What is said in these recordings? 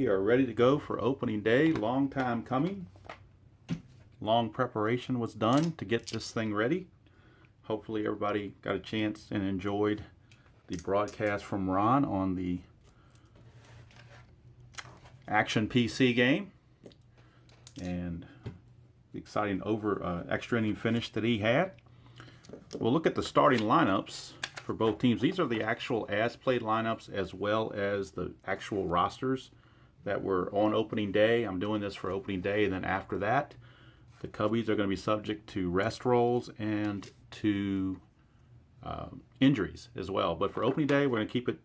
We are ready to go for opening day. Long time coming. Long preparation was done to get this thing ready. Hopefully everybody got a chance and enjoyed the broadcast from Ron on the Action PC game and the exciting extra inning finish that he had. We'll look at the starting lineups for both teams. These are the actual as-played lineups as well as the actual rosters that were on opening day. I'm doing this for opening day, and then after that, the Cubbies are going to be subject to rest rolls and to injuries as well. But for opening day, we're going to keep it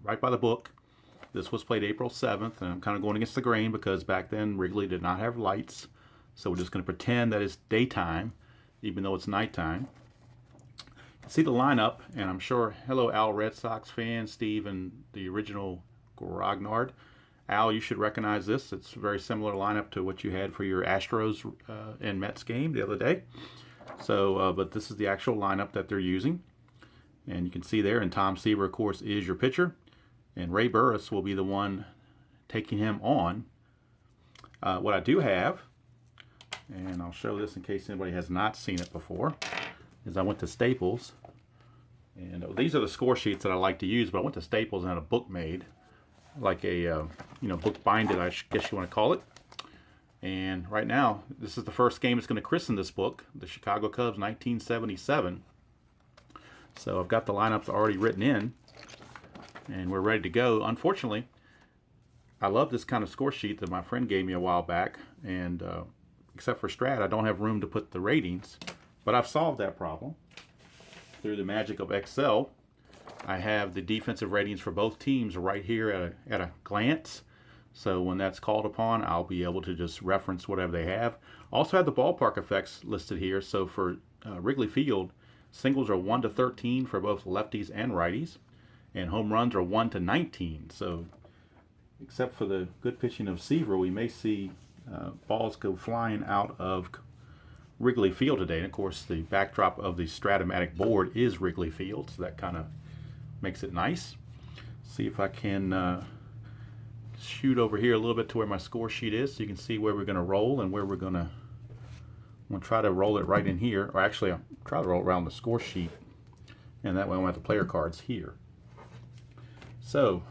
right by the book. This was played April 7th, and I'm kind of going against the grain because back then Wrigley did not have lights. So we're just going to pretend that it's daytime, even though it's nighttime. See the lineup, and I'm sure, hello Al Red Sox fan, Steve and the original Grognard. Al, you should recognize this. It's a very similar lineup to what you had for your Astros and Mets game the other day. So, but this is the actual lineup that they're using. And you can see there, and Tom Seaver, of course, is your pitcher. And Ray Burris will be the one taking him on. What I do have, and I'll show this in case anybody has not seen it before, is I went to Staples, and these are the score sheets that I like to use, but I went to Staples and had a book made, like a book binded, I guess you want to call it. And right now, this is the first game that's going to christen this book, the Chicago Cubs 1977. So I've got the lineups already written in, and we're ready to go. Unfortunately, I love this kind of score sheet that my friend gave me a while back, and except for Strat, I don't have room to put the ratings. But I've solved that problem through the magic of Excel. I have the defensive ratings for both teams right here at a glance. So when that's called upon, I'll be able to just reference whatever they have. Also have the ballpark effects listed here. So for Wrigley Field, singles are 1 to 13 for both lefties and righties. And home runs are 1 to 19. So except for the good pitching of Seaver, we may see balls go flying out of Wrigley Field today. And of course, the backdrop of the Strat-o-matic board is Wrigley Field, so that kind of makes it nice. See if I can shoot over here a little bit to where my score sheet is, so you can see where we're going to roll and where we're going to. I'm going to try to roll it right in here, or actually, I'll try to roll around the score sheet, and that way I'll have the player cards here. So,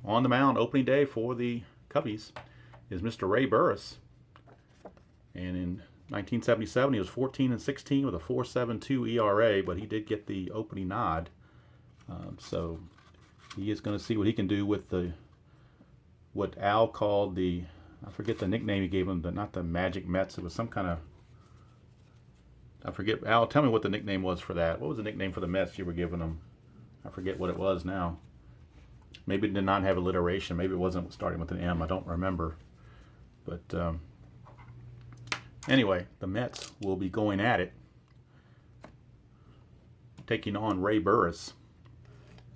on the mound, opening day for the Cubbies is Mr. Ray Burris, and in 1977, he was 14-16 with a 4.72 ERA, but he did get the opening nod. So he is going to see what he can do with what Al called I forget the nickname he gave him, not the Magic Mets. It was some kind of, I forget. Al, tell me what the nickname was for that. What was the nickname for the Mets you were giving them? I forget what it was now. Maybe it did not have alliteration. Maybe it wasn't starting with an M. I don't remember. But anyway, the Mets will be going at it, taking on Ray Burris.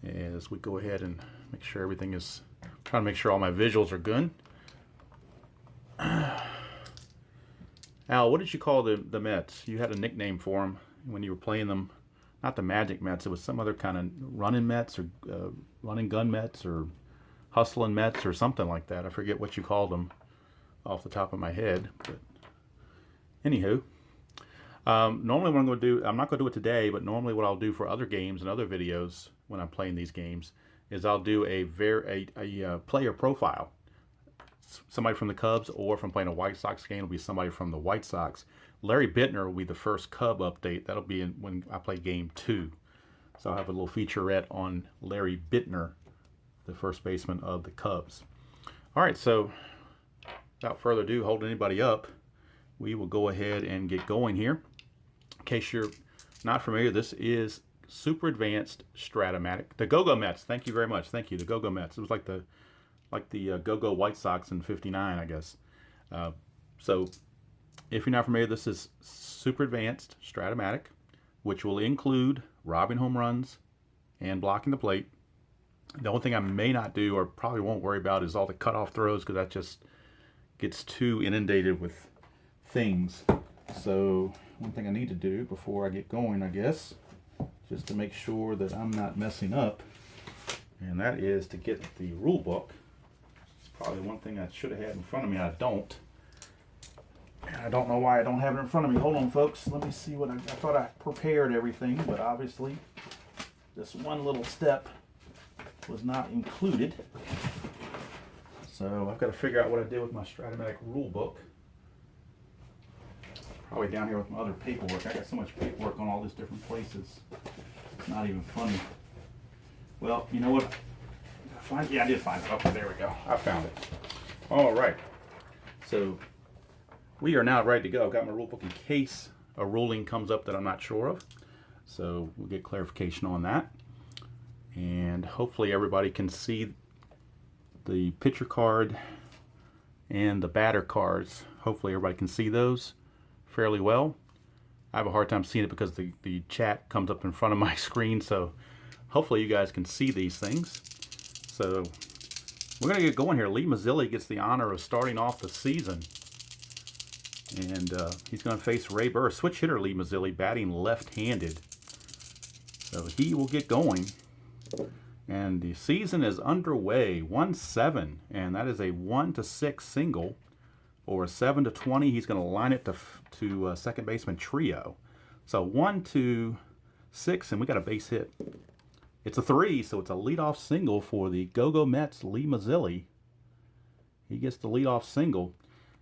As we go ahead and make sure everything is, trying to make sure all my visuals are good. Al, what did you call the Mets? You had a nickname for them when you were playing them. Not the Magic Mets. It was some other kind of running Mets or running gun Mets or hustling Mets or something like that. I forget what you called them off the top of my head, but anywho, normally what I'm going to do, I'm not going to do it today, but normally what I'll do for other games and other videos when I'm playing these games is I'll do a player profile. Somebody from the Cubs, or if I'm playing a White Sox game, it'll be somebody from the White Sox. Larry Bittner will be the first Cub update. That'll be when I play game 2. So I'll have a little featurette on Larry Bittner, the first baseman of the Cubs. All right, so without further ado, hold anybody up, we will go ahead and get going here. In case you're not familiar, this is super advanced Strat-o-matic. The Go-Go Mets, thank you very much. Thank you, the Go-Go Mets. It was like the Go-Go White Sox in '59, I guess. So if you're not familiar, this is super advanced Strat-o-matic, which will include robbing home runs and blocking the plate. The only thing I may not do, or probably won't worry about, is all the cutoff throws, because that just gets too inundated with things. So one thing I need to do before I get going, I guess, just to make sure that I'm not messing up, and that is to get the rule book. It's probably one thing I should have had in front of me. I don't. And I don't know why I don't have it in front of me. Hold on, folks. Let me see what I thought I prepared everything, but obviously this one little step was not included. So I've got to figure out what I did with my Strat-o-matic rule book. Probably down here with my other paperwork. I got so much paperwork on all these different places. It's not even funny. Well, you know what? Did I find it? Yeah, I did find it. Okay, there we go. I found it. All right. So we are now ready to go. I've got my rule book in case a ruling comes up that I'm not sure of. So we'll get clarification on that. And hopefully everybody can see the pitcher card and the batter cards. Hopefully everybody can see those fairly well. I have a hard time seeing it because the chat comes up in front of my screen, so hopefully you guys can see these things. So we're going to get going here. Lee Mazzilli gets the honor of starting off the season. And he's going to face Ray Burr. Switch hitter Lee Mazzilli, batting left-handed. So he will get going. And the season is underway. 1-7, and that is a 1-6 single. Or a 7-20, he's going to line it to second baseman trio. So 1-6, and we got a base hit. It's a 3, so it's a leadoff single for the Go-Go Mets, Lee Mazzilli. He gets the leadoff single.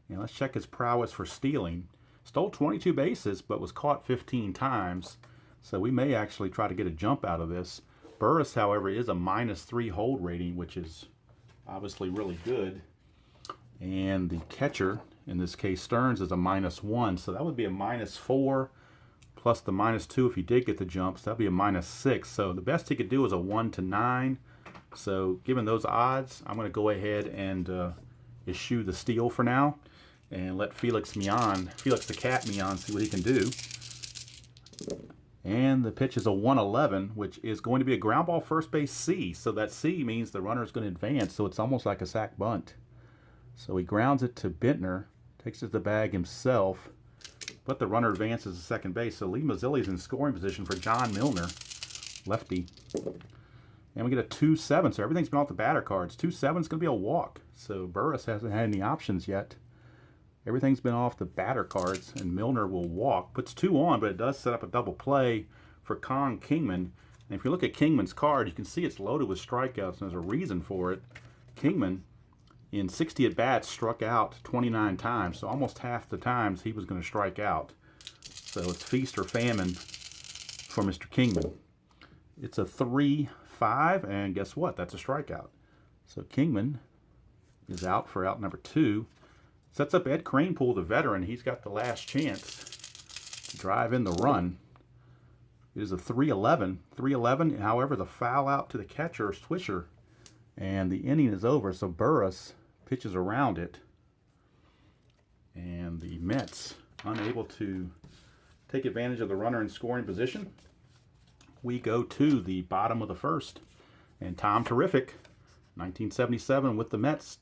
And let's check his prowess for stealing. Stole 22 bases, but was caught 15 times. So we may actually try to get a jump out of this. Burris, however, is a -3 hold rating, which is obviously really good. And the catcher, in this case Stearns, is a -1. So that would be a -4 plus the -2 if he did get the jumps. That would be a -6. So the best he could do is a 1-9. So given those odds, I'm going to go ahead and eschew the steal for now. And let Felix the Cat Mian, see what he can do. And the pitch is a 1-11, which is going to be a ground ball first base C. So that C means the runner is going to advance, so it's almost like a sac bunt. So he grounds it to Bintner, takes it to the bag himself, but the runner advances to second base. So Lee Mazzilli's in scoring position for John Milner, lefty. And we get a 2-7, so everything's been off the batter cards. 2-7 is going to be a walk, so Burris hasn't had any options yet. Everything's been off the batter cards, and Milner will walk. Puts 2 on, but it does set up a double play for Con Kingman. And if you look at Kingman's card, you can see it's loaded with strikeouts, and there's a reason for it. Kingman, in 60 at-bats, struck out 29 times, so almost half the times he was going to strike out. So it's feast or famine for Mr. Kingman. It's a 3-5, and guess what? That's a strikeout. So Kingman is out for out number 2. Sets up Ed Kranepool, the veteran. He's got the last chance to drive in the run. It is a 3-11. 3-11, however, the foul out to the catcher, Swisher, and the inning is over. So Burris pitches around it. And the Mets, unable to take advantage of the runner in scoring position. We go to the bottom of the first. And Tom Terrific, 1977 with the Mets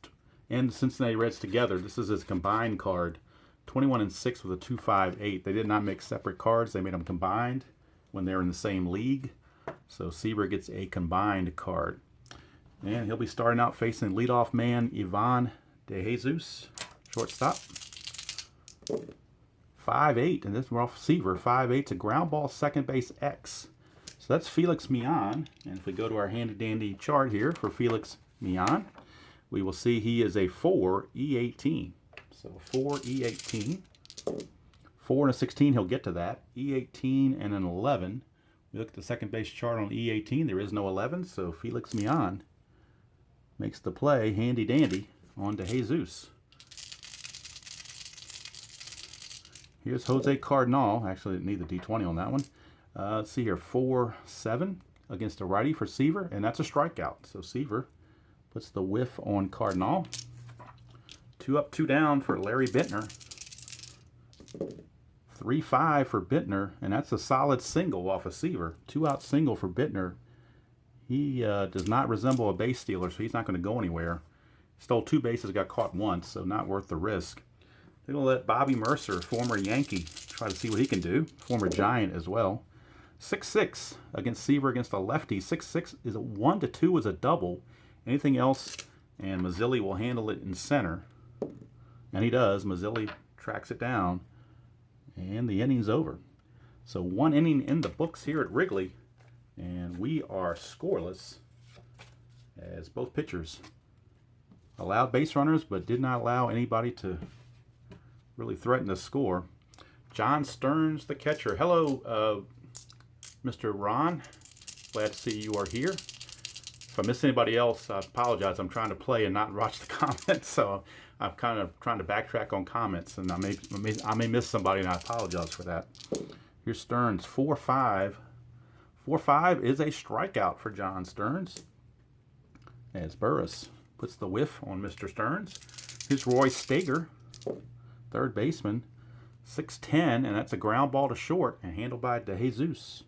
and the Cincinnati Reds together. This is his combined card. 21-6 with a 2.58. They did not make separate cards. They made them combined when they're in the same league. So Seaver gets a combined card. And he'll be starting out facing leadoff man Ivan De Jesus, shortstop. 5-8, and this we're off Seaver. 5-8's a ground ball second base X. So that's Felix Mian. And if we go to our handy dandy chart here for Felix Mian, we will see he is a 4 E18. So a 4 E18. 4 and a 16, he'll get to that. E18 and an 11. We look at the second base chart on E18. There is no 11, so Felix Mian makes the play handy dandy on to Jesus. Here's Jose Cardinal. Actually, didn't need the D20 on that one. Let's see here. 4-7 against a righty for Seaver, and that's a strikeout. So Seaver puts the whiff on Cardinal. 2 up, 2 down for Larry Bintner. 3-5 for Bintner, and that's a solid single off of Seaver. 2-out single for Bintner. He does not resemble a base stealer, so he's not going to go anywhere. Stole 2 bases, got caught once, so not worth the risk. They're going to let Bobby Mercer, former Yankee, try to see what he can do. Former Giant as well. 6-6 against Seaver against a lefty. 6-6 is a 1-2 is a double. Anything else and Mazzilli will handle it in center. And he does. Mazzilli tracks it down, and the inning's over. So 1 inning in the books here at Wrigley, and we are scoreless as both pitchers allowed base runners but did not allow anybody to really threaten to score. John Stearns, the catcher. Hello, Mr. Ron. Glad to see you are here. If I miss anybody else, I apologize. I'm trying to play and not watch the comments, so I'm kind of trying to backtrack on comments, and I may miss somebody, and I apologize for that. Here's Stearns, 4-5. 4-5 is a strikeout for John Stearns, as Burris puts the whiff on Mr. Stearns. Here's Roy Stager, third baseman, 6-10, and that's a ground ball to short and handled by DeJesus.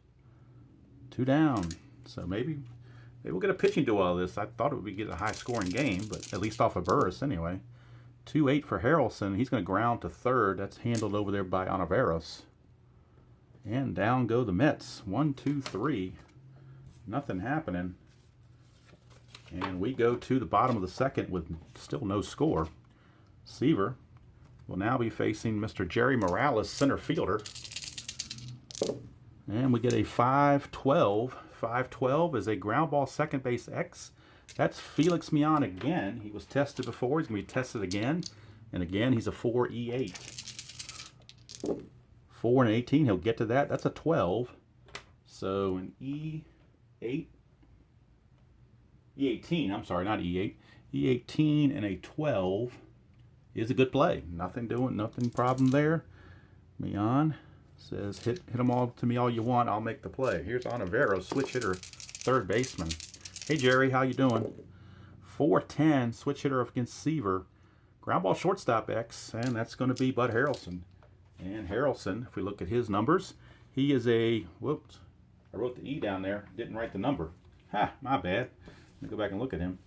2 down. So maybe we'll get a pitching duel out of this. I thought it would be a high-scoring game, but at least off of Burris anyway. 2-8 for Harrelson. He's going to ground to third. That's handled over there by Ontiveros. And down go the Mets. 1, 2, 3. Nothing happening. And we go to the bottom of the second with still no score. Seaver will now be facing Mr. Jerry Morales, center fielder. And we get a 5-12. 5-12 is a ground ball second base X. That's Felix Millan again. He was tested before. He's going to be tested again. And again, he's a 4E8. 4 and 18. He'll get to that. That's a 12. So an E18. I'm sorry, not E8. E18 and a 12 is a good play. Nothing problem there. Millan says, hit them all to me all you want. I'll make the play. Here's Ontiveros, switch hitter, third baseman. Hey, Jerry, how you doing? 4-10, switch hitter against Seaver. Ground ball shortstop X, and that's going to be Bud Harrelson. And Harrelson, if we look at his numbers, he is a, whoops, I wrote the E down there, didn't write the number. Ha, my bad. Let me go back and look at him.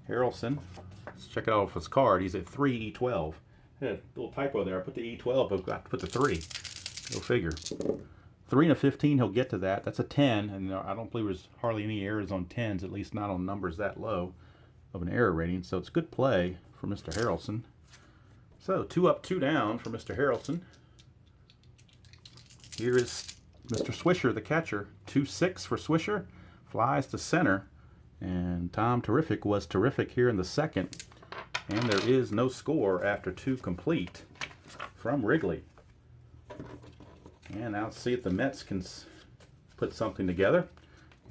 Harrelson, let's check it out off his card. He's at 3E12. Had a little typo there. I put the E12, but I got to put the 3. Go figure. 3 and a 15, he'll get to that. That's a 10, and I don't believe there's hardly any errors on 10s, at least not on numbers that low of an error rating. So it's a good play for Mr. Harrelson. So 2 up, 2 down for Mr. Harrelson. Here is Mr. Swisher, the catcher. 2-6 for Swisher. Flies to center. And Tom Terrific was terrific here in the second. And there is no score after 2 complete from Wrigley. And now let's see if the Mets can put something together.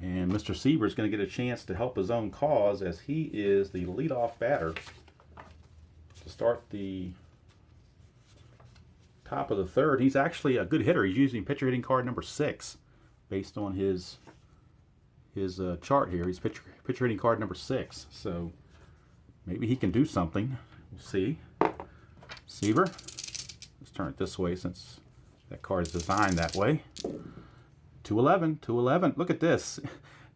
And Mr. Seaver is going to get a chance to help his own cause as he is the leadoff batter to start the top of the third. He's actually a good hitter. He's using pitcher hitting card number 6 based on his chart here. He's pitcher hitting card number 6. So maybe he can do something. We'll see. Seaver. Let's turn it this way since that card is designed that way. 2-11. 2-11. Look at this.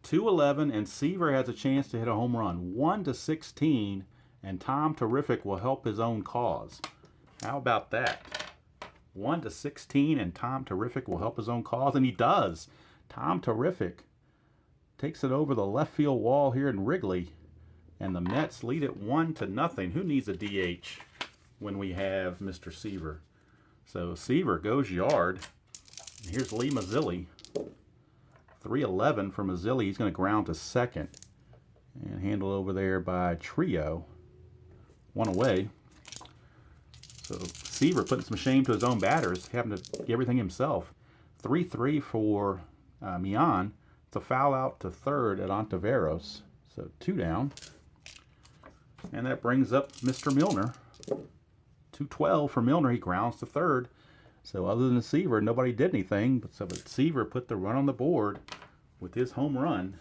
2-11, and Seaver has a chance to hit a home run. 1-16, and Tom Terrific will help his own cause. How about that? 1-16, and Tom Terrific will help his own cause, and he does. Tom Terrific takes it over the left field wall here in Wrigley, and the Mets lead it 1-0. Who needs a DH when we have Mr. Seaver? So Seaver goes yard. And here's Lee Mazzilli. 3-11 for Mazzilli. He's going to ground to second and handle over there by Trio. 1 away. So Seaver putting some shame to his own batters, having to get everything himself. 3-3 for Millan. It's a foul out to third at Ontiveros. So 2 down. And that brings up Mr. Milner. 2-12 for Milner. He grounds to third. So other than Seaver, nobody did anything. But Seaver put the run on the board with his home run.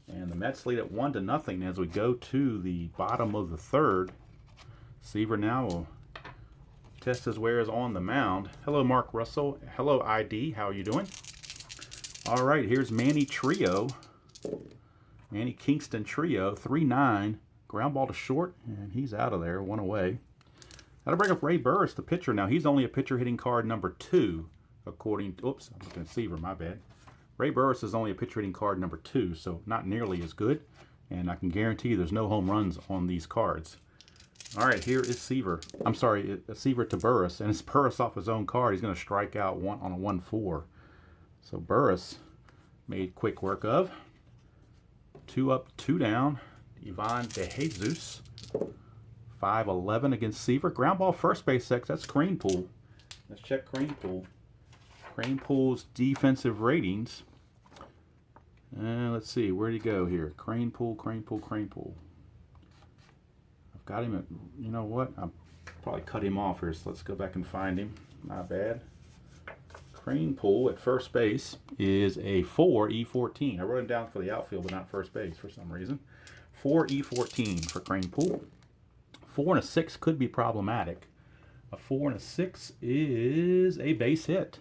And the Mets lead at 1-0 as we go to the bottom of the third. Seaver now will test his wares on the mound. Hello, Mark Russell. Hello, ID. How are you doing? All right, here's Manny Trio. Manny Kingston Trio, 3-9. Ground ball to short, and he's out of there, 1 away. That'll bring up Ray Burris, the pitcher. Now, he's only a pitcher hitting card number 2, according to, oops, I'm looking at Seaver, my bad. Ray Burris is only a pitcher hitting card number 2, so not nearly as good. And I can guarantee you there's no home runs on these cards. All right, here is Seaver. I'm sorry, Seaver to Burris. And it's Burris off his own card. He's going to strike out on a 1-4. So Burris made quick work of. 2 up, 2 down. Ivan De Jesus. 5-11 against Seaver. Ground ball first base X. That's Kranepool. Let's check Kranepool. Kranepool's defensive ratings. Let's see, where'd he go here? Kranepool. I've got him at, you know what? I'll probably cut him off here, so let's go back and find him. Not bad. Kranepool at first base is a 4E14. I wrote him down for the outfield, but not first base for some reason. 4E14 for Kranepool. 4 and a 6 could be problematic. A 4 and a 6 is a base hit.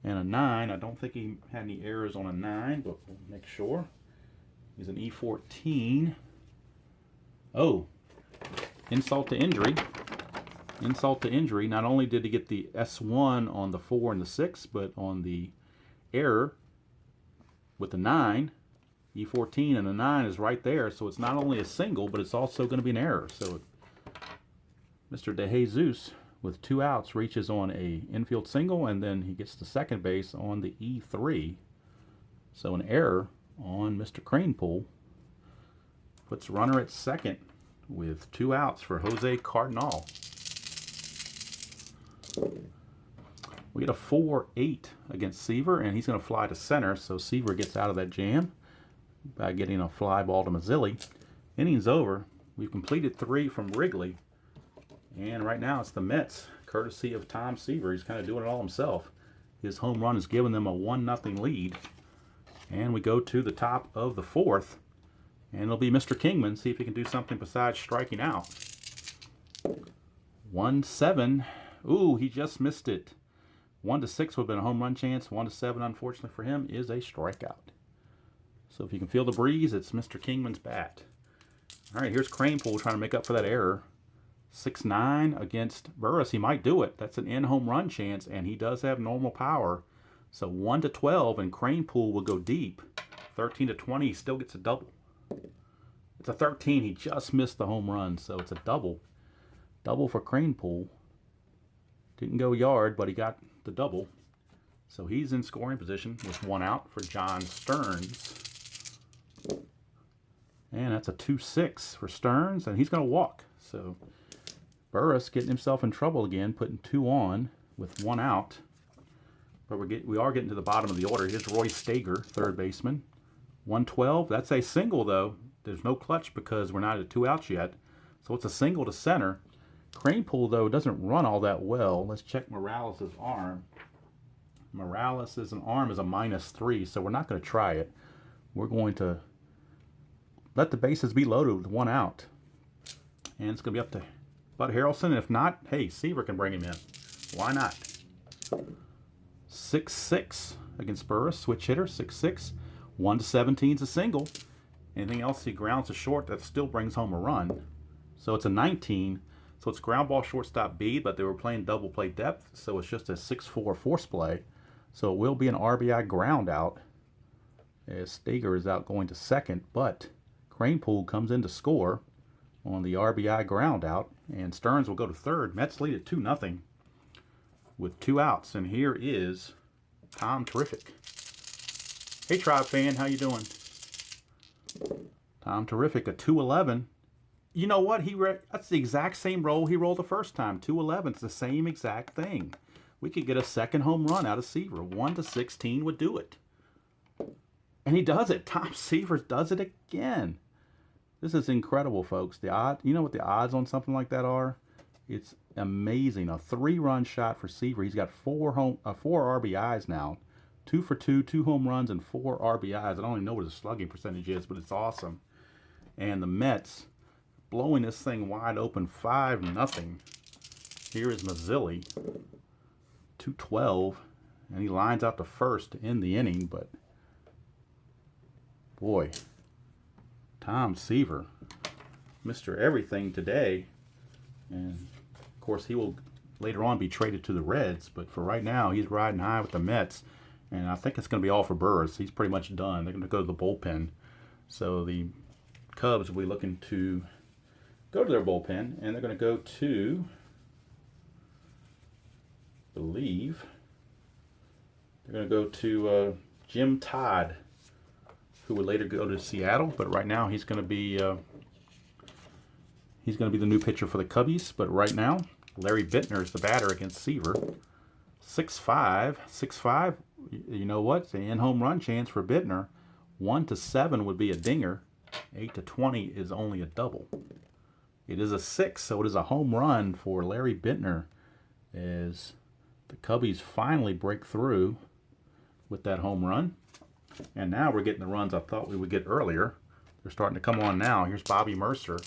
And a 9, I don't think he had any errors on a 9, but we'll make sure. He's an E14. Oh, insult to injury. Insult to injury. Not only did he get the S1 on the 4 and the 6, but on the error with the 9, E14 and the 9 is right there. So it's not only a single, but it's also going to be an error. So Mr. De Jesus, with 2 outs, reaches on a infield single, and then he gets to second base on the E3. So an error on Mr. Kranepool puts runner at second with 2 outs for Jose Cardinal. We get a 4-8 against Seaver, and he's going to fly to center, so Seaver gets out of that jam by getting a fly ball to Mazzilli. Innings over. We've completed 3 from Wrigley. And right now it's the Mets, courtesy of Tom Seaver. He's kind of doing it all himself. His home run has given them a 1-0 lead. And we go to the top of the 4th. And it'll be Mr. Kingman. See if he can do something besides striking out. 1-7. Ooh, he just missed it. 1-6 would have been a home run chance. 1-7, unfortunately for him, is a strikeout. So if you can feel the breeze, it's Mr. Kingman's bat. All right, here's Kranepool trying to make up for that error. 6-9 against Burris. He might do it. That's an in-home run chance, and he does have normal power. So 1-12, and Kranepool will go deep. 13-20, he still gets a double. It's a 13. He just missed the home run, so it's a double. Double for Kranepool. Didn't go yard, but he got the double. So he's in scoring position with 1 out for John Stearns. And that's a 2-6 for Stearns, and he's going to walk. So Burris getting himself in trouble again, putting 2 on with 1 out. But we are getting to the bottom of the order. Here's Roy Stager, third baseman. 1-12. That's a single, though. There's no clutch because we're not at 2 outs yet. So it's a single to center. Kranepool, though, doesn't run all that well. Let's check Morales' arm. Morales' arm is a -3, so we're not going to try it. We're going to let the bases be loaded with 1 out. And it's going to be up to Bud Harrelson. And if not, hey, Seaver can bring him in. Why not? 6-6 against Burris. Switch hitter, 6-6. 1-17 is a single. Anything else, he grounds to short. That still brings home a run. So it's a 19. So it's ground ball shortstop B, but they were playing double play depth. So it's just a 6-4 force play. So it will be an RBI ground out as Stager is out going to second. But Kranepool comes in to score on the RBI ground out. And Stearns will go to third. Mets lead at 2-0 with 2 outs. And here is Tom Terrific. Hey, Tribe fan, how you doing? Tom Terrific, a 2-11. You know what? That's the exact same roll he rolled the first time. 2-11. It's the same exact thing. We could get a second home run out of Seaver. 1-16 would do it. And he does it. Tom Seaver does it again. This is incredible, folks. You know what the odds on something like that are? It's amazing. A 3-run shot for Seaver. He's got 4 RBIs now. 2 for 2, 2 home runs, and 4 RBIs. I don't even know what his slugging percentage is, but it's awesome. And the Mets blowing this thing wide open, 5-0. Here is Mazzilli, 2-12, and he lines out to first in the inning. But boy, Tom Seaver, Mr. Everything today, and of course he will later on be traded to the Reds. But for right now, he's riding high with the Mets, and I think it's going to be all for Burris. He's pretty much done. They're going to go to the bullpen. So the Cubs will be looking to go to their bullpen, and they're going to go to, I believe, they're going to go to Jim Todd, who would later go to Seattle, but right now he's going to be the new pitcher for the Cubbies. But right now, Larry Bittner is the batter against Seaver. 6-5. You know what? It's an in-home run chance for Bittner. 1-7 would be a dinger. 8-20 is only a double. It is a 6, so it is a home run for Larry Bittner as the Cubbies finally break through with that home run. And now we're getting the runs I thought we would get earlier. They're starting to come on now. Here's Bobby Mercer.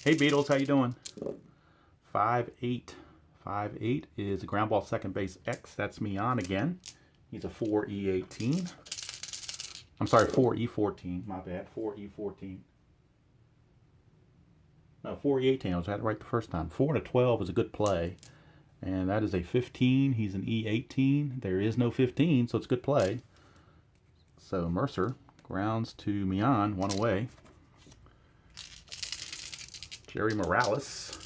Hey Beatles, how you doing? 5-8. 5-8 is a ground ball second base X. That's Mian again. He's a 4E18. I'm sorry, 4E14. My bad. 4E14. No, 4E18. I was at it right the first time. 4-12 is a good play. And that is a 15. He's an E18. There is no 15, so it's a good play. So Mercer grounds to Mian, one away. Jerry Morales.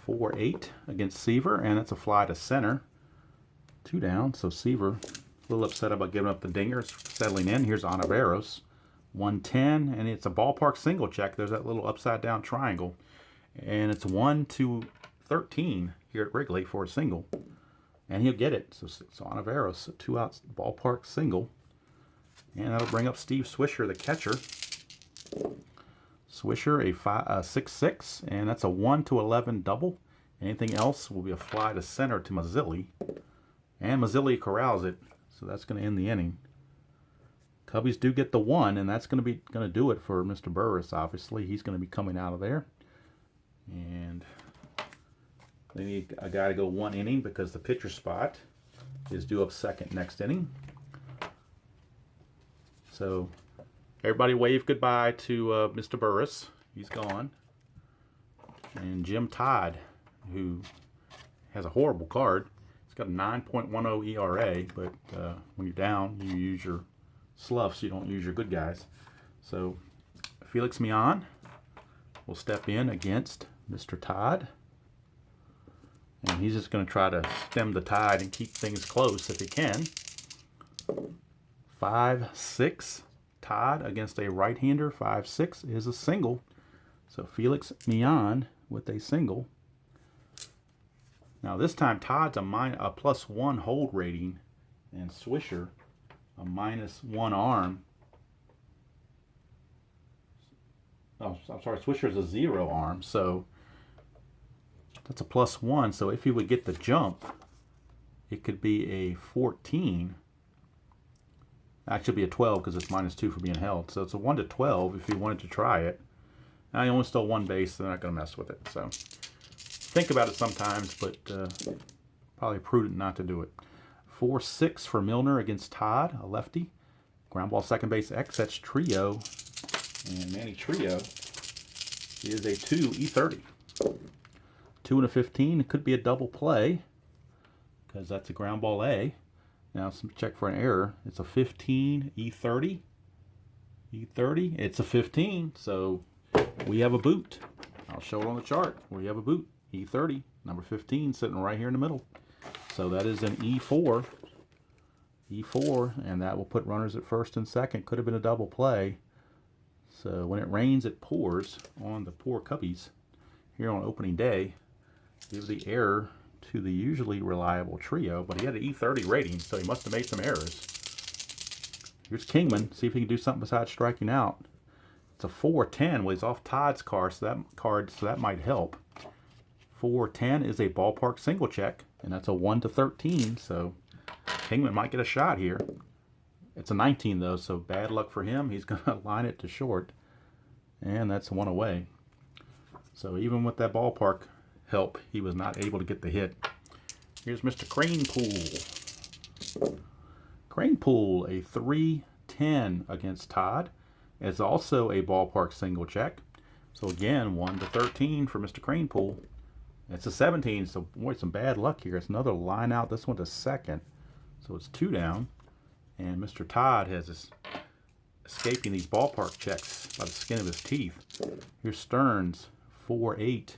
4-8 against Seaver, and that's a fly to center. 2 down, so Seaver a little upset about giving up the dingers, settling in. Here's Onaveros. 110, and it's a ballpark single check. There's that little upside down triangle. And it's 1-13 here at Wrigley for a single. And he'll get it. So Onaveros, 2 outs, ballpark single. And that'll bring up Steve Swisher, the catcher. Swisher, a 6-6, and that's a 1-11 double. Anything else will be a fly to center to Mazzilli. And Mazzilli corrals it, so that's going to end the inning. Cubbies do get the 1, and that's going to do it for Mr. Burris, obviously. He's going to be coming out of there. And they need a guy to go 1 inning because the pitcher spot is due up second next inning. So everybody wave goodbye to Mr. Burris. He's gone. And Jim Todd, who has a horrible card. He's got a 9.10 ERA, but when you're down, you use your sloughs. You don't use your good guys. So Felix Mian will step in against Mr. Todd. And he's just going to try to stem the tide and keep things close if he can. 5-6. Todd against a right-hander. 5-6 is a single. So Felix Mian with a single. Now this time Todd's a +1 hold rating, and Swisher a -1 arm. Oh, I'm sorry, Swisher's a 0 arm, so that's a +1. So if he would get the jump, it could be a 14. Actually be a 12 because it's -2 for being held. So it's a 1-12 if he wanted to try it. Now he only stole 1 base, so they're not going to mess with it. So think about it sometimes, but probably prudent not to do it. 4-6 for Milner against Todd, a lefty. Ground ball second base X, that's Trio. And Manny Trio is a 2E30. 2-15, it could be a double play because that's a ground ball A. Now check for an error. It's a 15 E30. E30, it's a 15, so we have a boot. I'll show it on the chart. We have a boot. E30, number 15, sitting right here in the middle. So that is an E4. E4, and that will put runners at first and second. Could have been a double play. So when it rains, it pours on the poor Cubbies here on opening day. Give the error to the usually reliable Trio, but he had an E30 rating, so he must have made some errors. Here's Kingman. See if he can do something besides striking out. It's a 4-10. Well, he's off Todd's card, so that might help. 4-10 is a ballpark single check, and that's a 1-13. So Kingman might get a shot here. It's a 19 though, so bad luck for him. He's going to line it to short, and that's 1 away. So even with that ballpark help, he was not able to get the hit. Here's Mr. Cranepool. Cranepool, a 3-10 against Todd. It's also a ballpark single check. So again, 1-13 for Mr. Cranepool. It's a 17, so boy, some bad luck here. It's another line out. This one to second. So it's 2 down. And Mr. Todd has his escaping these ballpark checks by the skin of his teeth. Here's Stearns, 4-8.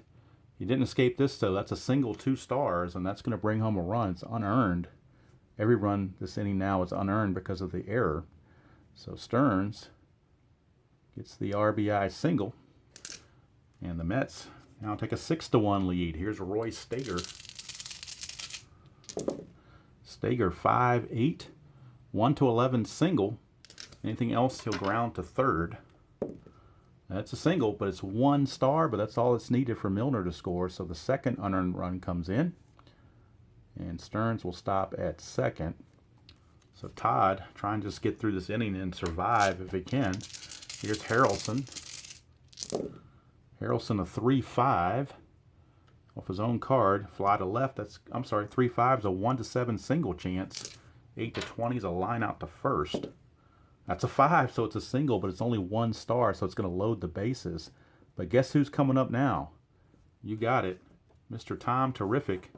He didn't escape this, though. That's a single, 2 stars, and that's going to bring home a run. It's unearned. Every run this inning now is unearned because of the error. So Stearns gets the RBI single. And the Mets now take a 6-1 lead. Here's Roy Stager. Stager, 5-8. 1-11 single. Anything else, he'll ground to third. That's a single, but it's 1 star, but that's all that's needed for Milner to score. So the second unearned run comes in. And Stearns will stop at second. So Todd trying to just get through this inning and survive if he can. Here's Harrelson. Harrelson, a 3-5 off his own card. Fly to left. 3-5 is a 1-7 single chance. 8-20 is a line out to first. That's a 5, so it's a single, but it's only 1 star, so it's going to load the bases. But guess who's coming up now? You got it. Mr. Tom Terrific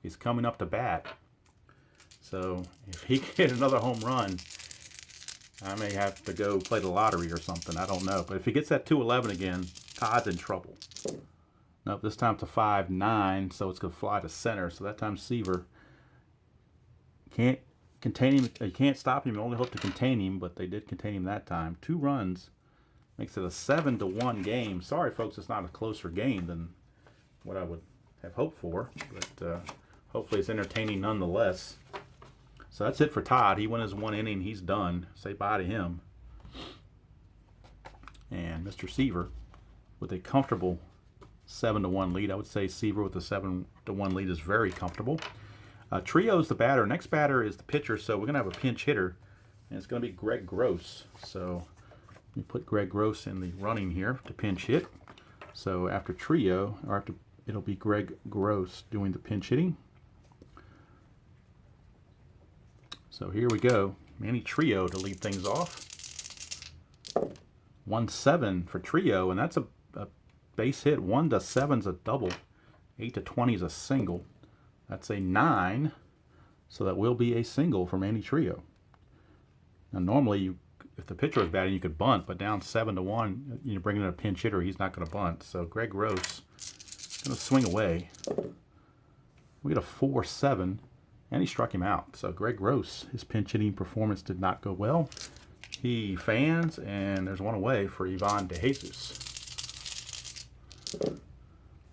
is coming up to bat. So if he can get another home run, I may have to go play the lottery or something. I don't know. But if he gets that 2-11 again, Todd's in trouble. Nope, this time it's a 5-9, so it's going to fly to center. So that time Seaver can't contain him. You can't stop him. You only hope to contain him, but they did contain him that time. 2 runs makes it a 7-1 game. Sorry, folks, it's not a closer game than what I would have hoped for, but hopefully it's entertaining nonetheless. So that's it for Todd. He won his 1 inning. He's done. Say bye to him. And Mr. Seaver with a comfortable 7-1 lead. I would say Seaver with a 7-1 lead is very comfortable. Trio's the batter. Next batter is the pitcher, so we're going to have a pinch hitter, and it's going to be Greg Gross. So let me put Greg Gross in the running here to pinch hit. So after Trio, it'll be Greg Gross doing the pinch hitting. So here we go. Manny Trio to lead things off. 1-7 for Trio, and that's a base hit. 1-7 is a double. 8-20 is a single. That's a 9, so that will be a single for Manny Trio. Now normally, if the pitcher is batting, you could bunt, but down 7-1, you're bringing in a pinch hitter, he's not going to bunt. So Greg Gross going to swing away. We get a 4-7, and he struck him out. So Greg Gross, his pinch hitting performance did not go well. He fans, and there's one away for Ivan DeJesus.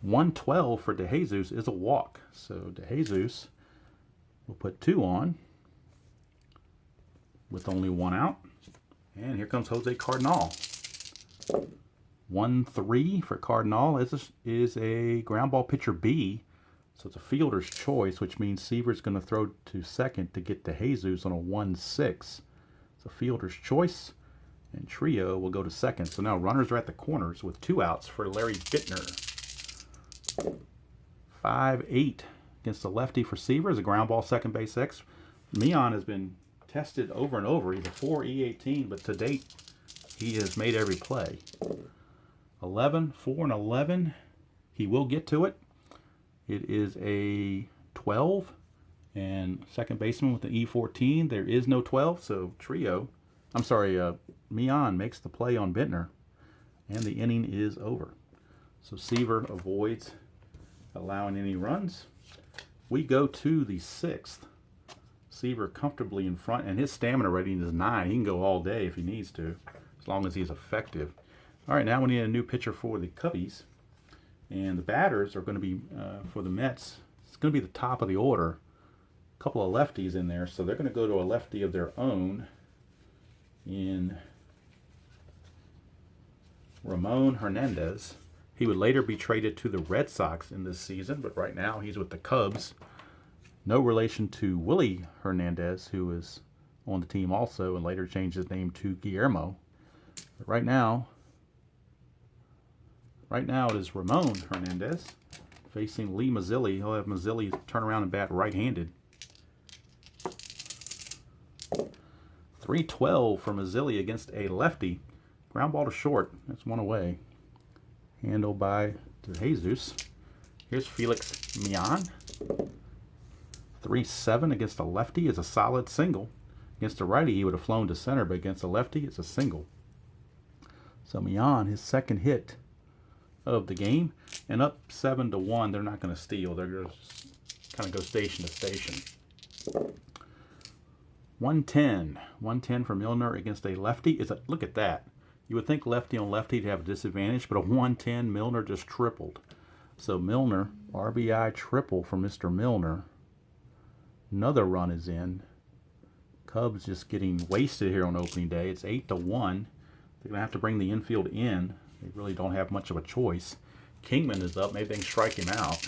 112 for DeJesus is a walk. So DeJesus will put 2 on with only 1 out. And here comes Jose Cardinal. 1-3 for Cardinal is a ground ball pitcher B. So it's a fielder's choice, which means Seaver's going to throw to second to get DeJesus on a 1-6. It's a fielder's choice. And Trio will go to second. So now runners are at the corners with 2 outs for Larry Bittner. 5-8 against the lefty for Seaver is a ground ball second base X. Mian has been tested over and over. He's a 4 but to date he has made every play. 4-11. He will get to it. It is a 12, and second baseman with an E14. There is no 12, so Mian makes the play on Bittner, and the inning is over. So Seaver avoids allowing any runs. We go to the 6th. Seaver comfortably in front, and his stamina rating is 9. He can go all day if he needs to, as long as he's effective. All right, now we need a new pitcher for the Cubbies. And the batters are going to be, for the Mets, it's going to be the top of the order. A couple of lefties in there, so they're going to go to a lefty of their own in Ramon Hernandez. He would later be traded to the Red Sox in this season, but right now he's with the Cubs. No relation to Willie Hernandez, who is on the team also and later changed his name to Guillermo. But right now it is Ramon Hernandez facing Lee Mazzilli. He'll have Mazzilli turn around and bat right-handed. 3-12 for Mazzilli against a lefty. Ground ball to short. That's 1 away. Handled by DeJesus. Here's Felix Mian. 3-7 against a lefty is a solid single. Against a righty, he would have flown to center, but against a lefty, it's a single. So Mian, his second hit of the game, and up 7-1. They're not going to steal. They're going to kind of go station to station. 110 for Milner against a lefty. Look at that. You would think lefty on lefty to have a disadvantage, but a 110, Milner just tripled. So Milner, RBI triple for Mr. Milner. Another run is in. Cubs just getting wasted here on opening day. It's 8-1. They're going to have to bring the infield in. They really don't have much of a choice. Kingman is up. Maybe they can strike him out.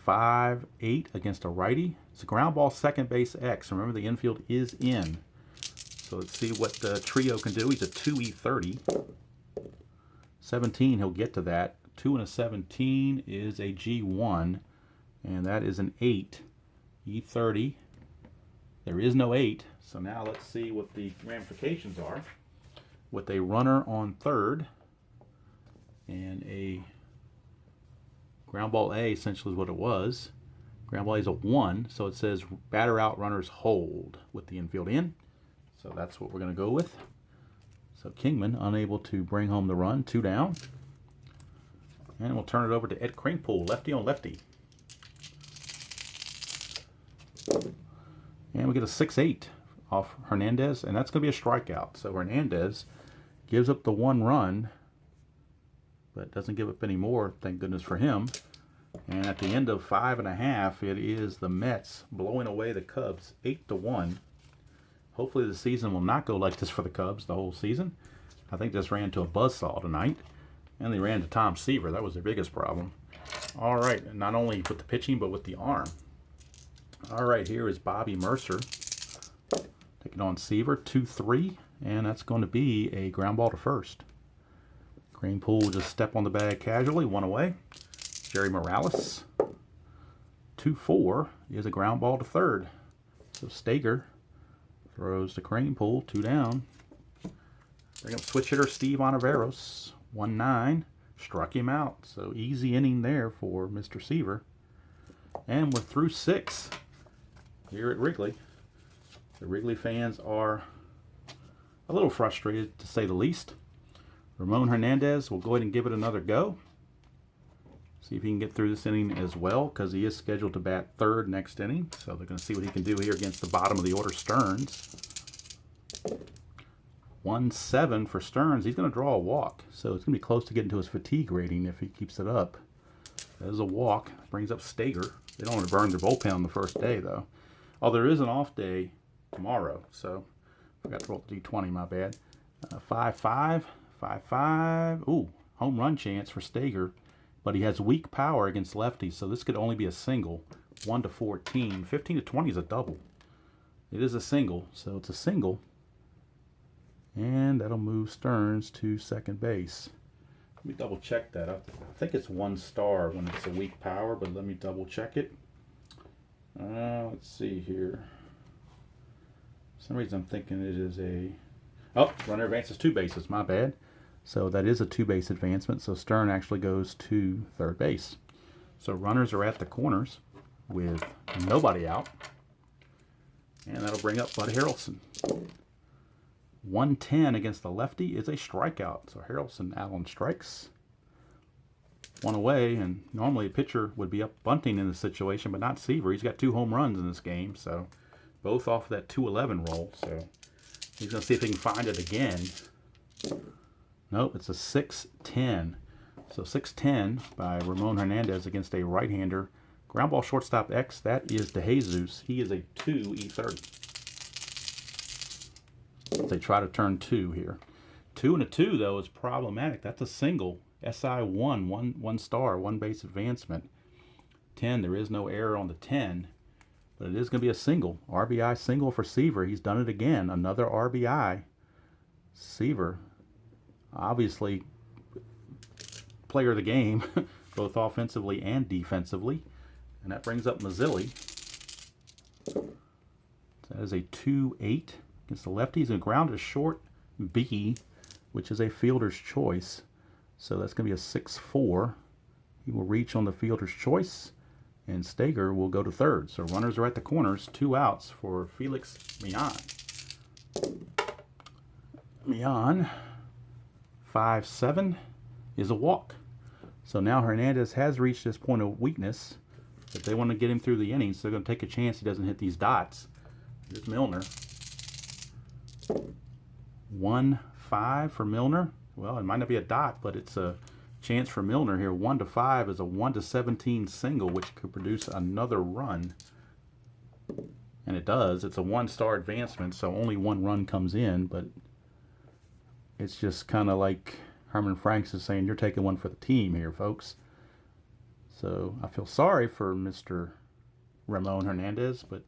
5-8 against a righty. It's a ground ball, second base X. Remember, the infield is in. So let's see what the trio can do. He's a 2E30. 17, he'll get to that. 2 and a 17 is a G1. And that is an 8. E30. There is no 8. So now let's see what the ramifications are. With a runner on third and a ground ball A, essentially is what it was. Ground ball A is a 1, so it says batter out, runners hold with the infield in. So that's what we're going to go with. So Kingman unable to bring home the run, 2 down. And we'll turn it over to Ed Kranepool, lefty on lefty. And we get a 6-8 off Hernandez, and that's going to be a strikeout. So Hernandez gives up the 1 run, but doesn't give up any more, thank goodness for him. And at the end of 5.5, it is the Mets blowing away the Cubs 8-1. Hopefully the season will not go like this for the Cubs the whole season. I think this ran to a buzzsaw tonight. And they ran to Tom Seaver. That was their biggest problem. All right, not only with the pitching, but with the arm. All right, here is Bobby Mercer taking on Seaver, 2-3. And that's going to be a ground ball to first. Kranepool will just step on the bag casually, 1 away. Jerry Morales, 2-4 is a ground ball to third. So Stager throws to Kranepool, 2 down. Bring up switch hitter Steve Ontiveros, 1-9. Struck him out. So easy inning there for Mr. Seaver. And we're through 6 here at Wrigley. The Wrigley fans are a little frustrated, to say the least. Ramon Hernandez will go ahead and give it another go. See if he can get through this inning as well, because he is scheduled to bat third next inning. So they're going to see what he can do here against the bottom of the order, Stearns. 1-7 for Stearns. He's going to draw a walk. So it's going to be close to getting to his fatigue rating if he keeps it up. That is a walk. Brings up Stager. They don't want to burn their bullpen on the first day, though. Oh, there is an off day tomorrow. So forgot to roll the D20, my bad. 5-5. 5-5. Ooh, home run chance for Stager. But he has weak power against lefties, so this could only be a single. 1-14. 15-20 is a double. It is a single, so it's a single. And that'll move Stearns to second base. Let me double check that. I think it's 1 star when it's a weak power, but let me double check it. Let's see here. For some reason I'm thinking it is a... Oh, runner advances 2 bases, my bad. So that is a 2-base advancement, so Stern actually goes to third base. So runners are at the corners with nobody out. And that'll bring up Bud Harrelson. 110 against the lefty is a strikeout. So Harrelson out on strikes. 1 away, and normally a pitcher would be up bunting in this situation, but not Seaver. He's got 2 home runs in this game, so both off that 2-11 roll. So he's going to see if he can find it again. Nope, it's a 6-10. So 6-10 by Ramon Hernandez against a right-hander. Ground ball shortstop X, that is DeJesus. He is a 2E30. They try to turn 2 here. 2 and a 2, though, is problematic. That's a single. SI1, 1 star, 1 base advancement. 10, there is no error on the 10. But it is going to be a single. RBI single for Seaver. He's done it again. Another RBI. Seaver, obviously, player of the game, both offensively and defensively. And that brings up Mazzilli. That is a 2-8 against the lefties. And ground is short B, which is a fielder's choice. So that's going to be a 6-4. He will reach on the fielder's choice. and Steger will go to third. So runners are at the corners, 2 outs for Felix Millan. Millan, 5-7 is a walk. So now Hernandez has reached this point of weakness. If they want to get him through the innings, they're going to take a chance he doesn't hit these dots. Here's Milner. 1-5 for Milner. Well, it might not be a dot, but it's a chance for Milner here. 1-5 is a 1-17 single, which could produce another run. And it does. It's a 1-star advancement, so only 1 run comes in, but it's just kind of like Herman Franks is saying, you're taking one for the team here, folks. So I feel sorry for Mr. Ramon Hernandez, but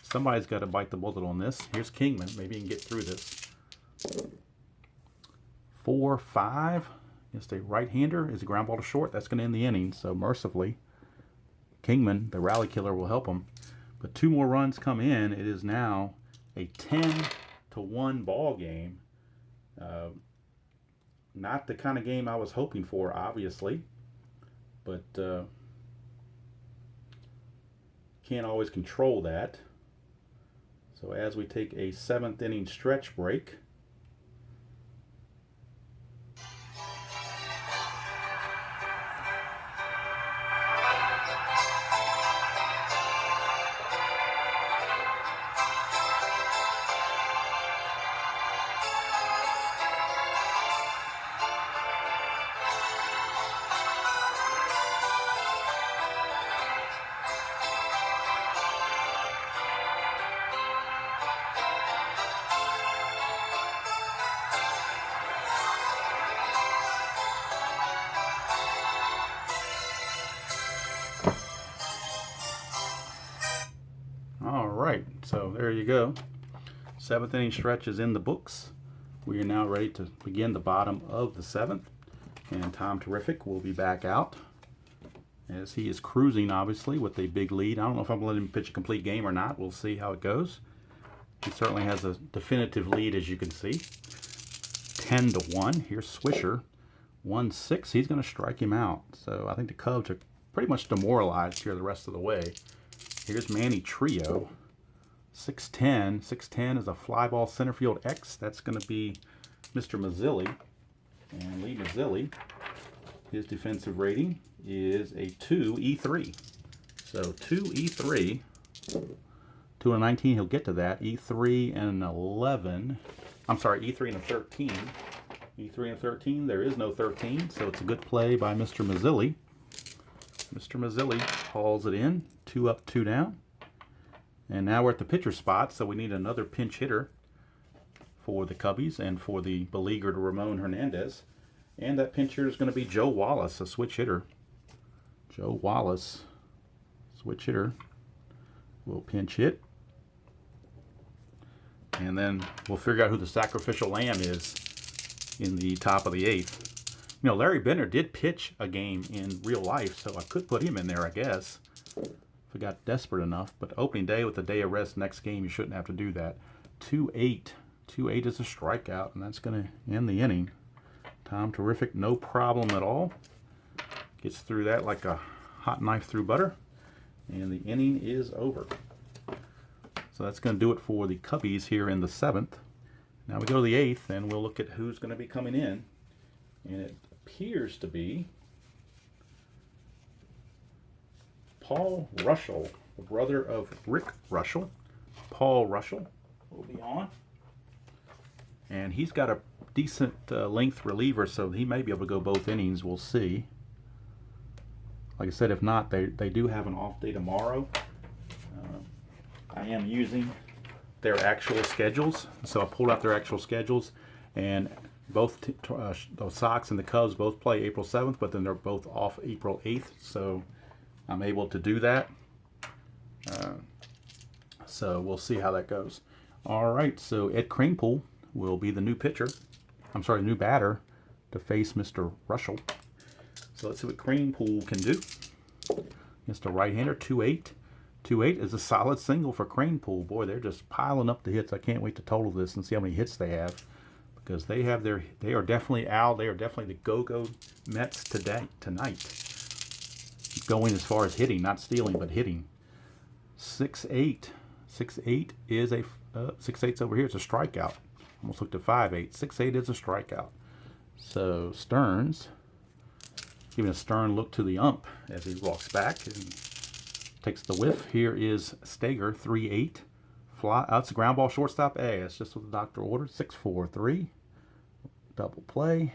somebody's got to bite the bullet on this. Here's Kingman. Maybe he can get through this. 4-5 against a right-hander is a ground ball to short. That's going to end the inning. So mercifully, Kingman, the rally killer, will help him. But 2 more runs come in. It is now a 10-1 ball game. Not the kind of game I was hoping for, obviously. But can't always control that. So as we take a 7th inning stretch break, Alright, so there you go. 7th inning stretch is in the books. We are now ready to begin the bottom of the 7th. And Tom Terrific will be back out as he is cruising, obviously, with a big lead. I don't know if I'm going to let him pitch a complete game or not. We'll see how it goes. He certainly has a definitive lead, as you can see. 10-1. Here's Swisher. 1-6. He's going to strike him out. So I think the Cubs are pretty much demoralized here the rest of the way. Here's Manny Trio. 6-10. 6-10 is a fly ball center field X. That's going to be Mr. Mazzilli. And Lee Mazzilli, his defensive rating is a 2E3. So 2E3. 2-19, he'll get to that. E3 and 11. I'm sorry, E3 and a 13. E3 and a 13. There is no 13, so it's a good play by Mr. Mazzilli. Mr. Mazzilli hauls it in. 2 up, 2 down. And now we're at the pitcher spot, so we need another pinch hitter for the Cubbies and for the beleaguered Ramon Hernandez. And that pinch hitter is going to be Joe Wallace, a switch hitter. Joe Wallace, switch hitter, will pinch hit. And then we'll figure out who the sacrificial lamb is in the top of the 8th. You know, Larry Benner did pitch a game in real life, so I could put him in there, I guess, if I got desperate enough. But opening day with the day of rest next game, you shouldn't have to do that. 2-8. 2-8 is a strikeout, and that's going to end the inning. Tom Terrific, no problem at all. Gets through that like a hot knife through butter. And the inning is over. So that's going to do it for the Cubbies here in the 7th. Now we go to the 8th, and we'll look at who's going to be coming in. And it appears to be Paul Russell, the brother of Rick Russell. Paul Russell will be on. And he's got a decent length reliever, so he may be able to go both innings. We'll see. Like I said, if not, they do have an off day tomorrow. I am using their actual schedules. So I pulled out their actual schedules, and both the Sox and the Cubs both play April 7th, but then they're both off April 8th. So I'm able to do that. So we'll see how that goes. All right, so Ed Kranepool will be the new pitcher. I'm sorry, new batter to face Mr. Russell. So let's see what Kranepool can do. Against a right-hander, 2-8. 2-8 is a solid single for Kranepool. Boy, they're just piling up the hits. I can't wait to total this and see how many hits they have, because they are definitely the go-go Mets tonight. going as far as hitting, not stealing, but hitting. 6-8. 6-8 is a 6-8's over here. It's a strikeout. Almost looked at 5-8. 6-8 is a strikeout. So Stearns giving a stern look to the ump as he walks back and takes the whiff. Here is Steger, 3-8. Fly. That's a ground ball, shortstop A. That's just what the doctor ordered. 6-4-3. Double play.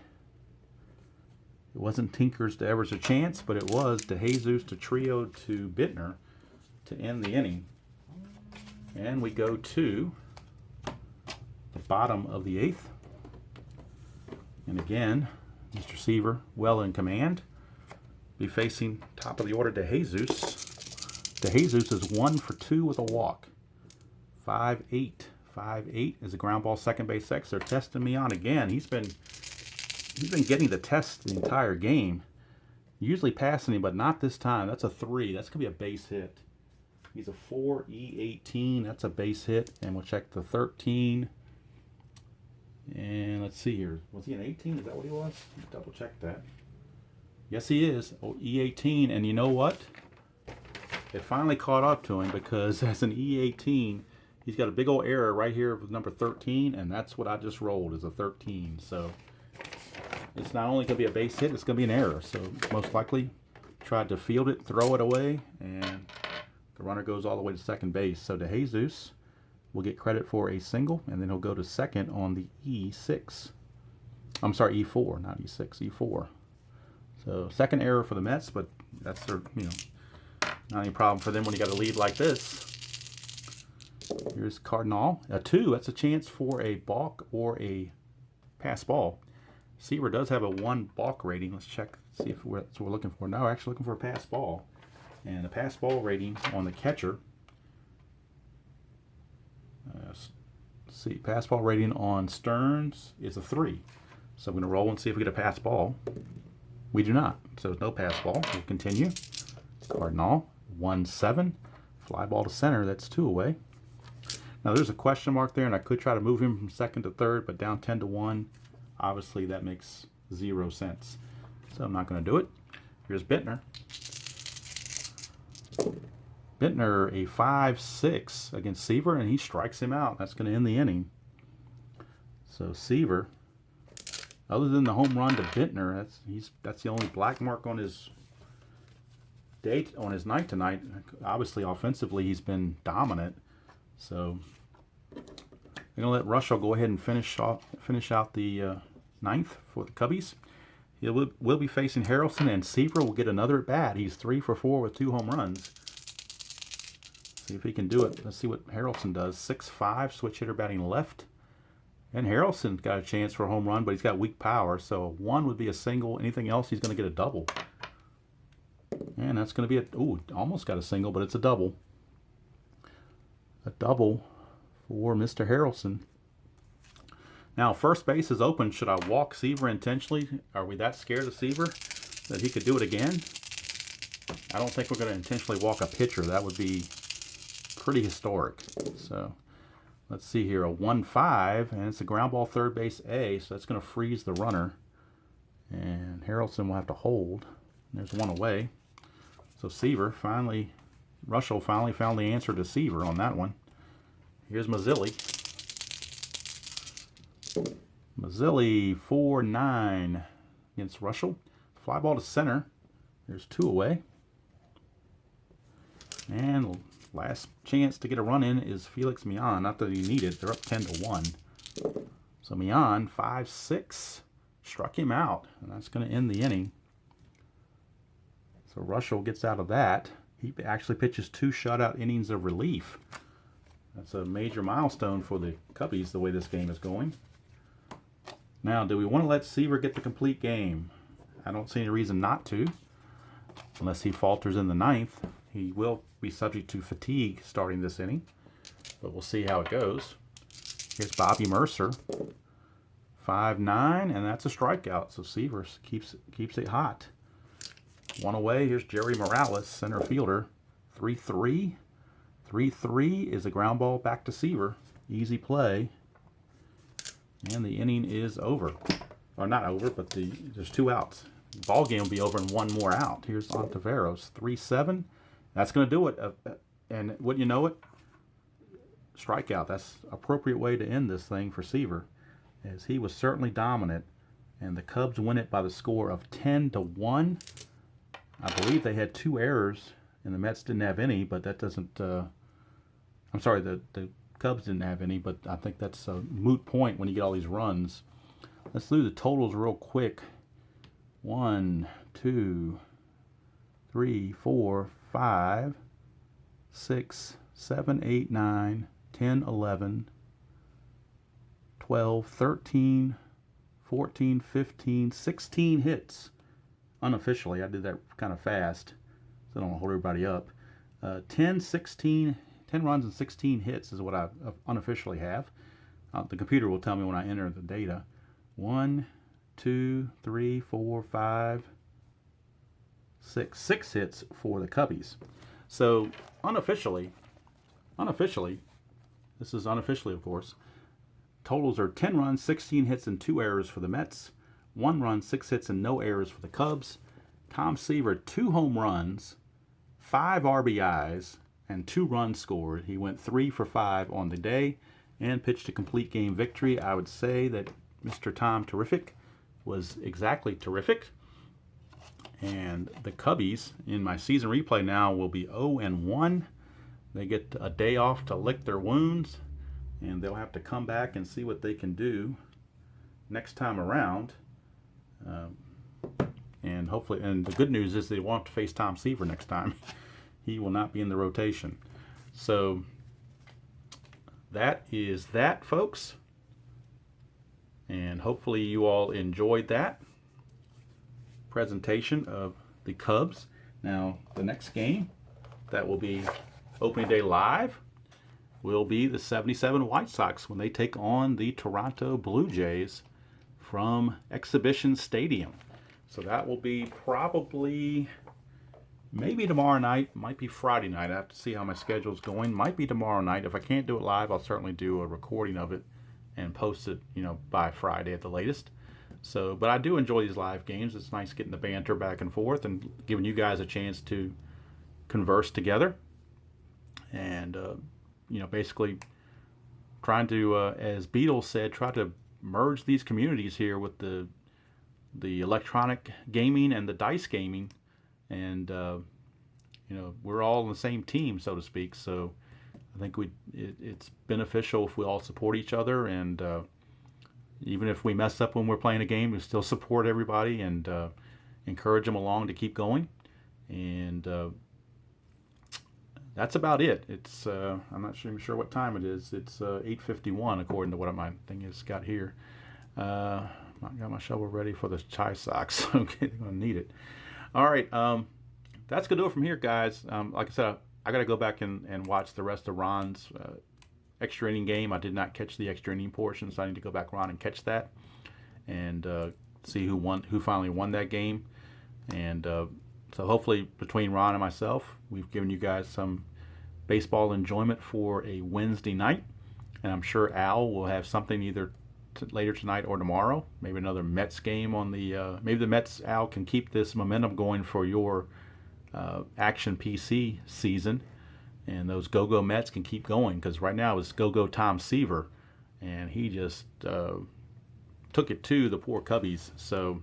It wasn't Tinker's to Evers a chance, but it was DeJesus to Trio to Bittner to end the inning. And we go to the bottom of the 8th. And again, Mr. Seaver well in command. Be facing top of the order DeJesus. DeJesus is 1 for 2 with a walk. 5-8. 5-8 is a ground ball, second base X. They're testing me on again. He's been getting the test the entire game. Usually passing him, but not this time. That's a 3. That's going to be a base hit. He's a 4E18. That's a base hit. And we'll check the 13. And let's see here. Was he an 18? Is that what he was? Double check that. Yes, he is. Oh, E18. And you know what? It finally caught up to him because as an E18, he's got a big old error right here with number 13. And that's what I just rolled as a 13. So it's not only going to be a base hit, it's going to be an error. So most likely tried to field it, throw it away, and the runner goes all the way to second base. So DeJesus will get credit for a single, and then he'll go to second on the E6. I'm sorry, E4, not E6, E4. So second error for the Mets, but that's their, not any problem for them when you got a lead like this. Here's Cardinal. A 2, that's a chance for a balk or a pass ball. Seaver does have a 1 balk rating. Let's check, see if that's what we're looking for. No, we're actually looking for a pass ball. And the pass ball rating on the catcher, see, pass ball rating on Stearns is a 3. So I'm going to roll and see if we get a pass ball. We do not. So no pass ball. We'll continue. Cardinal, 1-7. Fly ball to center. That's 2 away. Now there's a question mark there, and I could try to move him from second to third, but down 10-1, obviously that makes 0 sense. So I'm not going to do it. Here's Bittner. Bittner, a 5-6 against Seaver, and he strikes him out. That's going to end the inning. So Seaver, other than the home run to Bittner, that's the only black mark on his date, on his night tonight. Obviously, offensively, he's been dominant. So I'm going to let Russell go ahead and finish out the 9th for the Cubbies. He will be facing Harrelson, and Seaver will get another at bat. He's 3 for 4 with 2 home runs. See if he can do it. Let's see what Harrelson does. 6-5, switch hitter batting left. And Harrelson's got a chance for a home run, but he's got weak power. So 1 would be a single. Anything else, he's going to get a double. And that's going to be almost got a single, but it's a double. A double for Mr. Harrelson. Now, first base is open. Should I walk Seaver intentionally? Are we that scared of Seaver that he could do it again? I don't think we're going to intentionally walk a pitcher. That would be pretty historic. So let's see here. A 1-5, and it's a ground ball third base A, so that's going to freeze the runner. And Harrelson will have to hold. There's 1 away. So Seaver Russell finally found the answer to Seaver on that one. Here's Mazzilli. Mazzilli, 4-9 against Russell. Fly ball to center. There's 2 away. And last chance to get a run in is Felix Millan. Not that he needed. They're up 10-1. So Millan, 5-6, struck him out, and that's going to end the inning. So Russell gets out of that. He actually pitches 2 shutout innings of relief. That's a major milestone for the Cubbies, the way this game is going. Now, do we want to let Seaver get the complete game? I don't see any reason not to, unless he falters in the 9th. He will be subject to fatigue starting this inning, but we'll see how it goes. Here's Bobby Mercer, 5-9, and that's a strikeout. So Seaver keeps it hot. 1 away. Here's Jerry Morales, center fielder, 3-3. 3-3 is a ground ball back to Seaver. Easy play. And the inning is over. Or not over, but there's 2 outs. ball game will be over in one more out. Here's Ontiveros, 3-7. That's going to do it. And wouldn't you know it? Strikeout. That's an appropriate way to end this thing for Seaver, as he was certainly dominant. And the Cubs win it by the score of 10-1. I believe they had 2 errors, and the Mets didn't have any, but that doesn't... I'm sorry, the Cubs didn't have any, but I think that's a moot point when you get all these runs. Let's do the totals real quick. 1, 2, 3, 4, 5, 6, 7, 8, 9, 10, 11, 12, 13, 14, 15, 16 hits. Unofficially, I did that kind of fast, so I don't want to hold everybody up. 10 runs and 16 hits is what I unofficially have. The computer will tell me when I enter the data. 1, 2, 3, 4, 5, 6. 6 hits for the Cubbies. So unofficially, this is unofficially, of course, totals are 10 runs, 16 hits, and 2 errors for the Mets. 1 run, 6 hits, and no errors for the Cubs. Tom Seaver, 2 home runs, 5 RBIs, and 2 runs scored. He went 3 for 5 on the day and pitched a complete game victory. I would say that Mr. Tom Terrific was exactly terrific. And the Cubbies, in my season replay now, will be 0-1. They get a day off to lick their wounds, and they'll have to come back and see what they can do next time around. And hopefully, and the good news is they won't have to face Tom Seaver next time. He will not be in the rotation. So that is that, folks. And hopefully you all enjoyed that presentation of the Cubs. Now, the next game that will be opening day live will be the 77 White Sox when they take on the Toronto Blue Jays from Exhibition Stadium. So that will be probably maybe tomorrow night, might be Friday night. I have to see how my schedule's going. Might be tomorrow night. If I can't do it live, I'll certainly do a recording of it and post it, by Friday at the latest. So, but I do enjoy these live games. It's nice getting the banter back and forth and giving you guys a chance to converse together. And, basically trying to, as Beatles said, try to merge these communities here with the electronic gaming and the dice gaming. And, we're all on the same team, so to speak. So I think it's beneficial if we all support each other. And even if we mess up when we're playing a game, we still support everybody and encourage them along to keep going. And that's about it. It's I'm not even sure what time it is. It's 8:51 according to what my thing has got here. I got my shovel ready for the chai socks. Okay, they're gonna need it. All right, that's gonna do it from here, guys. Like I said, I got to go back and watch the rest of Ron's extra inning game. I did not catch the extra inning portion, so I need to go back around and catch that and see who finally won that game. And so hopefully between Ron and myself, we've given you guys some baseball enjoyment for a Wednesday night. And I'm sure Al will have something either later tonight or tomorrow. Maybe another Mets game on the. Maybe the Mets, Al, can keep this momentum going for your Action PC season, and those Go-Go Mets can keep going, because right now it's Go-Go Tom Seaver, and he just took it to the poor Cubbies. So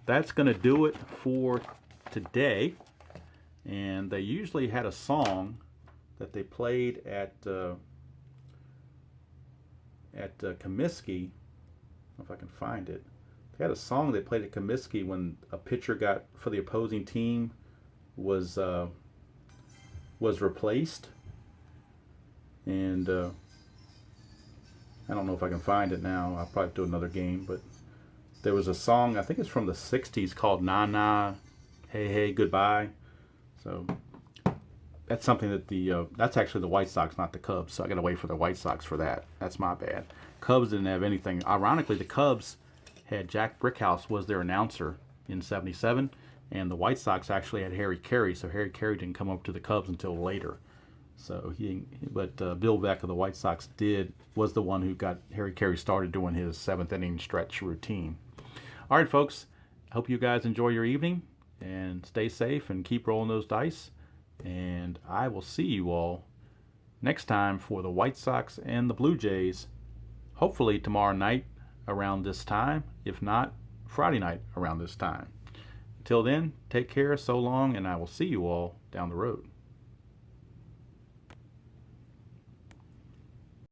that's going to do it for today. And they usually had a song that they played at Comiskey. I don't know if I can find it. They had a song they played at Comiskey when a pitcher for the opposing team was replaced. And I don't know if I can find it now. I'll probably do another game. But there was a song, I think it's from the 60s, called Na Na, Hey Hey Goodbye. So that's something that that's actually the White Sox, not the Cubs. So I got to wait for the White Sox for that. That's my bad. Cubs didn't have anything. Ironically, the Cubs had Jack Brickhouse was their announcer in '77, and the White Sox actually had Harry Carey. So Harry Carey didn't come up to the Cubs until later. So but Bill Veeck of the White Sox was the one who got Harry Carey started doing his 7th inning stretch routine. All right, folks, hope you guys enjoy your evening and stay safe and keep rolling those dice. And I will see you all next time for the White Sox and the Blue Jays, hopefully tomorrow night around this time, if not Friday night around this time. Till then, take care, so long, and I will see you all down the road.